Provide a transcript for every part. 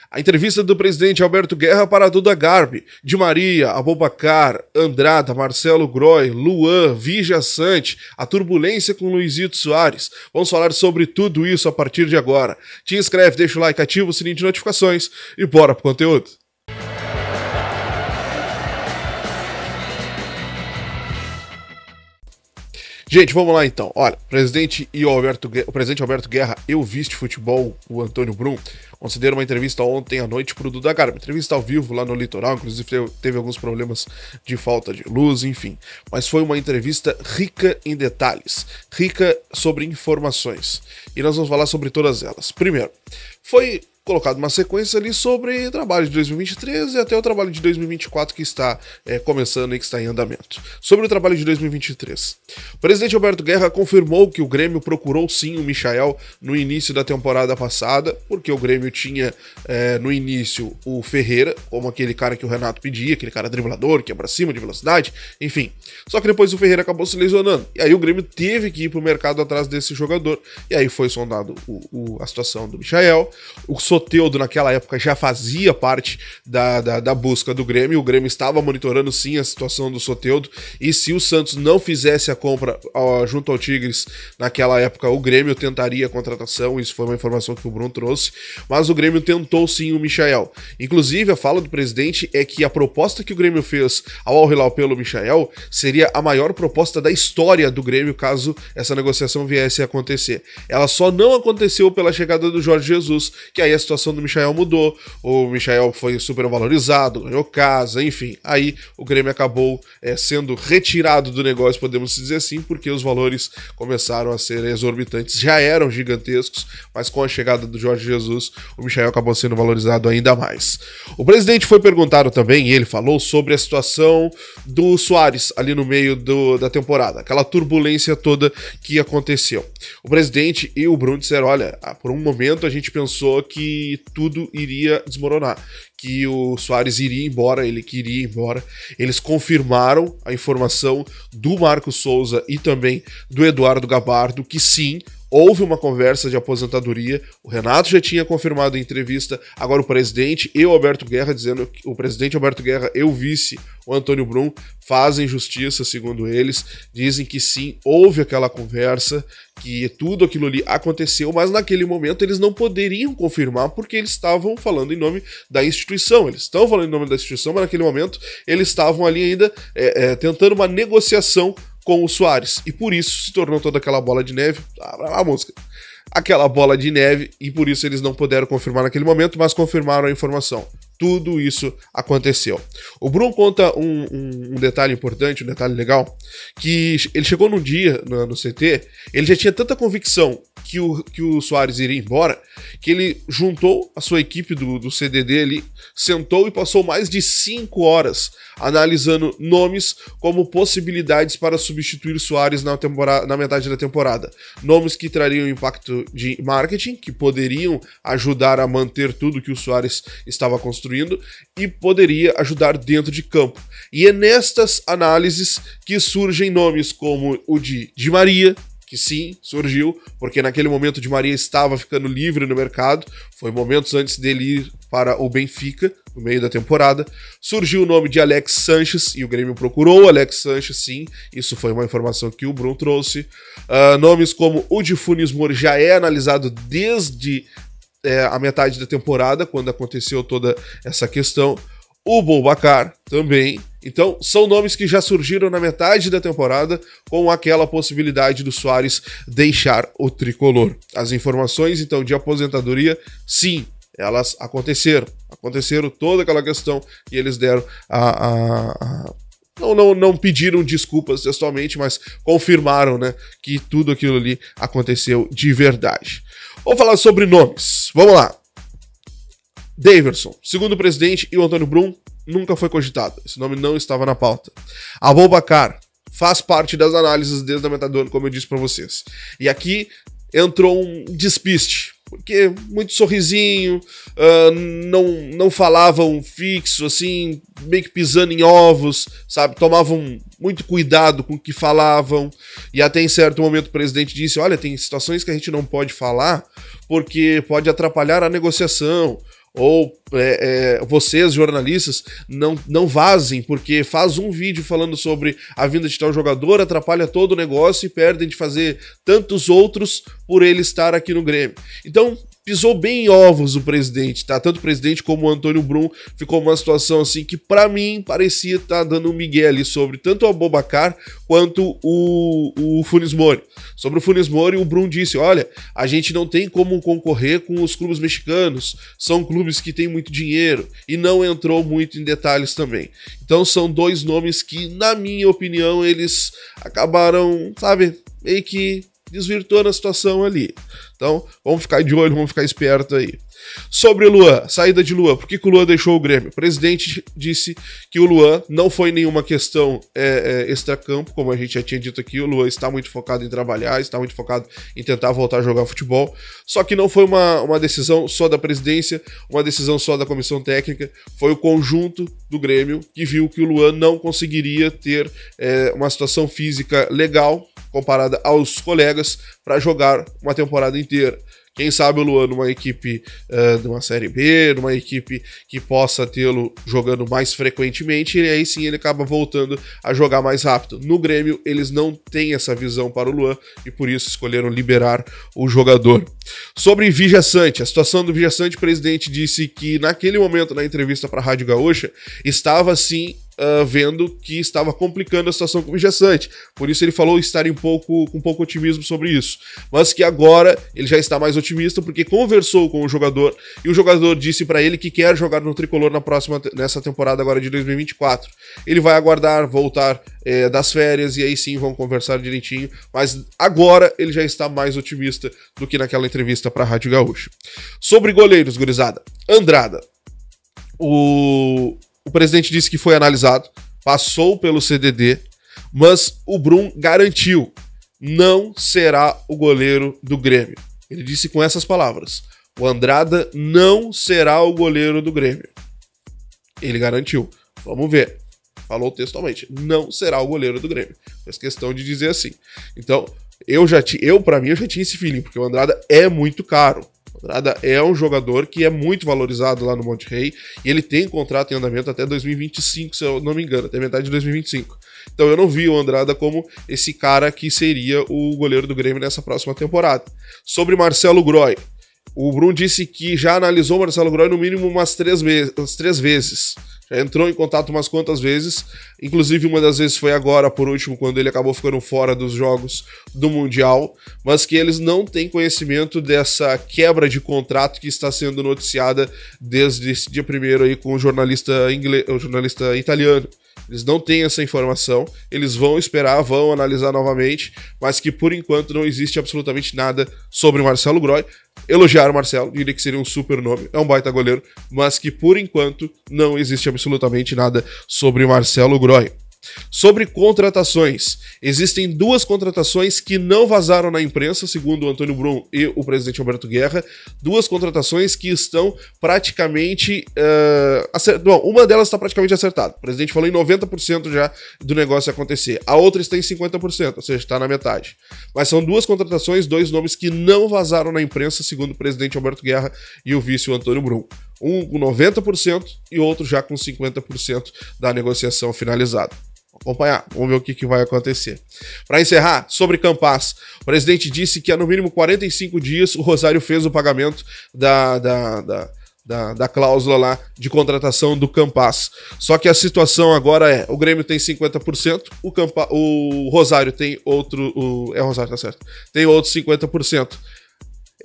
A entrevista do presidente Alberto Guerra para Duda Garbi, Di Maria, Aboubakar, Andrada, Marcelo Groy, Luan, Vigia Sante, a turbulência com Luizito Soares. Vamos falar sobre tudo isso a partir de agora. Te inscreve, deixa o like, ativa o sininho de notificações e bora pro conteúdo. Gente, vamos lá então. Olha, o presidente Alberto Guerra e o vice de futebol, o Antônio Brum, concederam uma entrevista ontem à noite para o Duda Garbi. Uma entrevista ao vivo lá no litoral, inclusive teve alguns problemas de falta de luz, enfim. Mas foi uma entrevista rica em detalhes, rica sobre informações. E nós vamos falar sobre todas elas. Primeiro, foi colocado uma sequência ali sobre o trabalho de 2023 e até o trabalho de 2024 que está começando e que está em andamento. Sobre o trabalho de 2023, o presidente Alberto Guerra confirmou que o Grêmio procurou sim o Michael no início da temporada passada, porque o Grêmio tinha no início o Ferreira, como aquele cara que o Renato pedia, aquele cara driblador, que é pra cima de velocidade, enfim. Só que depois o Ferreira acabou se lesionando, e aí o Grêmio teve que ir pro mercado atrás desse jogador, e aí foi sondado a situação do Michael. O Soteldo naquela época já fazia parte da busca do Grêmio, o Grêmio estava monitorando sim a situação do Soteldo, e se o Santos não fizesse a compra junto ao Tigres naquela época, o Grêmio tentaria a contratação. Isso foi uma informação que o Bruno trouxe, mas o Grêmio tentou sim o Michael. Inclusive a fala do presidente é que a proposta que o Grêmio fez ao Al Hilal pelo Michael seria a maior proposta da história do Grêmio caso essa negociação viesse a acontecer. Ela só não aconteceu pela chegada do Jorge Jesus, que aí a situação do Michael mudou, o Michael foi super valorizado, ganhou casa, enfim, aí o Grêmio acabou sendo retirado do negócio, podemos dizer assim, porque os valores começaram a ser exorbitantes, já eram gigantescos, mas com a chegada do Jorge Jesus, o Michael acabou sendo valorizado ainda mais. O presidente foi perguntado também, e ele falou sobre a situação do Soares ali no meio da temporada, aquela turbulência toda que aconteceu. O presidente e o Bruno disseram, olha, por um momento a gente pensou que tudo iria desmoronar, que o Soares iria embora, ele queria ir embora. Eles confirmaram a informação do Marcos Souza e também do Eduardo Gabardo, que sim, houve uma conversa de aposentadoria. O Renato já tinha confirmado em entrevista, agora o presidente e o Alberto Guerra dizendo que o presidente Alberto Guerra e o vice, o Antônio Brum, fazem justiça, segundo eles, dizem que sim, houve aquela conversa, que tudo aquilo ali aconteceu, mas naquele momento eles não poderiam confirmar porque eles estavam falando em nome da instituição, eles estão falando em nome da instituição, mas naquele momento eles estavam ali ainda tentando uma negociação com o Soares, e por isso se tornou toda aquela bola de neve, a música, aquela bola de neve, e por isso eles não puderam confirmar naquele momento, mas confirmaram a informação. Tudo isso aconteceu. O Bruno conta um detalhe importante, um detalhe legal, que ele chegou num dia no CT, ele já tinha tanta convicção que o Soares iria embora, que ele juntou a sua equipe do CDD ali, sentou e passou mais de 5 horas analisando nomes como possibilidades para substituir o Soares na metade da temporada. Nomes que trariam impacto de marketing, que poderiam ajudar a manter tudo que o Soares estava construindo e poderia ajudar dentro de campo. E é nestas análises que surgem nomes como o de Di Maria, que sim, surgiu, porque naquele momento Di Maria estava ficando livre no mercado, foi momentos antes dele ir para o Benfica, no meio da temporada. Surgiu o nome de Alex Sanches, e o Grêmio procurou Alex Sanches, sim, isso foi uma informação que o Bruno trouxe. Nomes como o de Funes Mori já é analisado desde a metade da temporada, quando aconteceu toda essa questão. O Aboubakar também. Então, são nomes que já surgiram na metade da temporada com aquela possibilidade do Soares deixar o tricolor. As informações, então, de aposentadoria, sim, elas aconteceram. Aconteceram toda aquela questão e eles deram Não pediram desculpas textualmente, mas confirmaram, né, que tudo aquilo ali aconteceu de verdade. Vamos falar sobre nomes. Vamos lá. Daverson, segundo o presidente e o Antônio Brum, nunca foi cogitado. Esse nome não estava na pauta. Aboubakar faz parte das análises desde a metade do ano, como eu disse para vocês. E aqui entrou um despiste, porque muito sorrisinho, não falavam fixo, assim, meio que pisando em ovos, sabe? Tomavam muito cuidado com o que falavam, e até em certo momento o presidente disse, olha, tem situações que a gente não pode falar porque pode atrapalhar a negociação, ou vocês, jornalistas, não vazem, porque faz um vídeo falando sobre a vinda de tal jogador, atrapalha todo o negócio e perdem de fazer tantos outros por ele estar aqui no Grêmio. Então, pisou bem em ovos o presidente, tá? Tanto o presidente como o Antônio Brum ficou uma situação assim que pra mim parecia estar dando um migué ali sobre tanto o Aboubakar quanto o Funes Mori. Sobre o Funes Mori, o Brum disse, olha, a gente não tem como concorrer com os clubes mexicanos, são clubes que têm muito dinheiro, e não entrou muito em detalhes também. Então são dois nomes que, na minha opinião, eles acabaram, sabe, meio que desvirtuando a situação ali. Então, vamos ficar de olho, vamos ficar esperto aí. Sobre o Luan, saída de Luan, por que o Luan deixou o Grêmio? O presidente disse que o Luan não foi nenhuma questão extracampo, como a gente já tinha dito aqui, o Luan está muito focado em trabalhar, está muito focado em tentar voltar a jogar futebol, só que não foi uma decisão só da presidência, uma decisão só da comissão técnica, foi o conjunto do Grêmio que viu que o Luan não conseguiria ter uma situação física legal comparada aos colegas para jogar uma temporada inteira. Quem sabe o Luan numa equipe de uma Série B, numa equipe que possa tê-lo jogando mais frequentemente, e aí sim ele acaba voltando a jogar mais rápido. No Grêmio, eles não têm essa visão para o Luan e por isso escolheram liberar o jogador. Sobre Vigia Sante, a situação do Vigia Sante, o presidente disse que naquele momento, na entrevista para a Rádio Gaúcha, estava sim vendo que estava complicando a situação com o Vigia Sante. Por isso ele falou estar com um pouco otimismo sobre isso. Mas que agora ele já está mais otimista porque conversou com o jogador e o jogador disse para ele que quer jogar no Tricolor nessa temporada agora de 2024. Ele vai aguardar voltar das férias e aí sim vão conversar direitinho. Mas agora ele já está mais otimista do que naquela entrevista para a Rádio Gaúcha. Sobre goleiros, gurizada. Andrada. O presidente disse que foi analisado, passou pelo CDD, mas o Brum garantiu, não será o goleiro do Grêmio. Ele disse com essas palavras, o Andrada não será o goleiro do Grêmio. Ele garantiu, vamos ver. Falou textualmente, não será o goleiro do Grêmio. Fez questão de dizer assim. Então, pra mim, eu já tinha esse feeling, porque o Andrada é muito caro. O Andrada é um jogador que é muito valorizado lá no Monte Rei e ele tem contrato em andamento até 2025, se eu não me engano, até metade de 2025. Então eu não vi o Andrada como esse cara que seria o goleiro do Grêmio nessa próxima temporada. Sobre Marcelo Groy, o Brum disse que já analisou o Marcelo Groy no mínimo umas três vezes. Já entrou em contato umas quantas vezes, inclusive uma das vezes foi agora, por último, quando ele acabou ficando fora dos jogos do Mundial, mas que eles não têm conhecimento dessa quebra de contrato que está sendo noticiada desde esse dia 1º aí com o jornalista italiano. Eles não têm essa informação, eles vão esperar, vão analisar novamente, mas que por enquanto não existe absolutamente nada sobre o Marcelo Groy. Elogiar o Marcelo, diria que seria um super nome, é um baita goleiro, mas que por enquanto não existe absolutamente nada sobre o Marcelo Groy. Sobre contratações, existem duas contratações que não vazaram na imprensa, segundo o Antônio Brum e o presidente Alberto Guerra, duas contratações que estão praticamente Bom, uma delas está praticamente acertada, o presidente falou em 90% já do negócio acontecer, a outra está em 50%, ou seja, está na metade, mas são duas contratações, dois nomes que não vazaram na imprensa, segundo o presidente Alberto Guerra e o vice o Antônio Brum. Um com 90% e outro já com 50% da negociação finalizada. Acompanhar, vamos ver o que vai acontecer. Para encerrar, sobre Campas, o presidente disse que há no mínimo 45 dias o Rosário fez o pagamento da cláusula lá de contratação do Campas. Só que a situação agora o Grêmio tem 50%, o Rosário tem outro, Rosário, tá certo, tem outros 50%.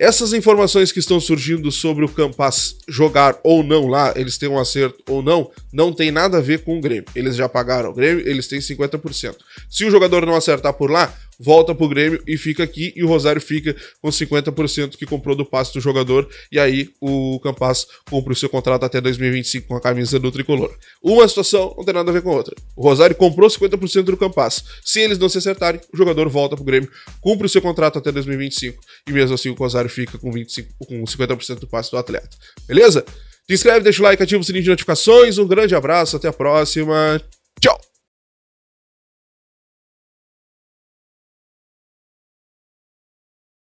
Essas informações que estão surgindo sobre o Campas jogar ou não lá, eles têm um acerto ou não tem nada a ver com o Grêmio. Eles já pagaram o Grêmio, eles têm 50%. Se o jogador não acertar por lá, volta pro Grêmio e fica aqui, e o Rosário fica com 50% que comprou do passe do jogador, e aí o Campas cumpre o seu contrato até 2025 com a camisa do Tricolor. Uma situação não tem nada a ver com a outra. O Rosário comprou 50% do Campas. Se eles não se acertarem, o jogador volta pro Grêmio, cumpre o seu contrato até 2025, e mesmo assim o Rosário fica com 50% do passe do atleta. Beleza? Se inscreve, deixa o like, ativa o sininho de notificações, um grande abraço, até a próxima, tchau!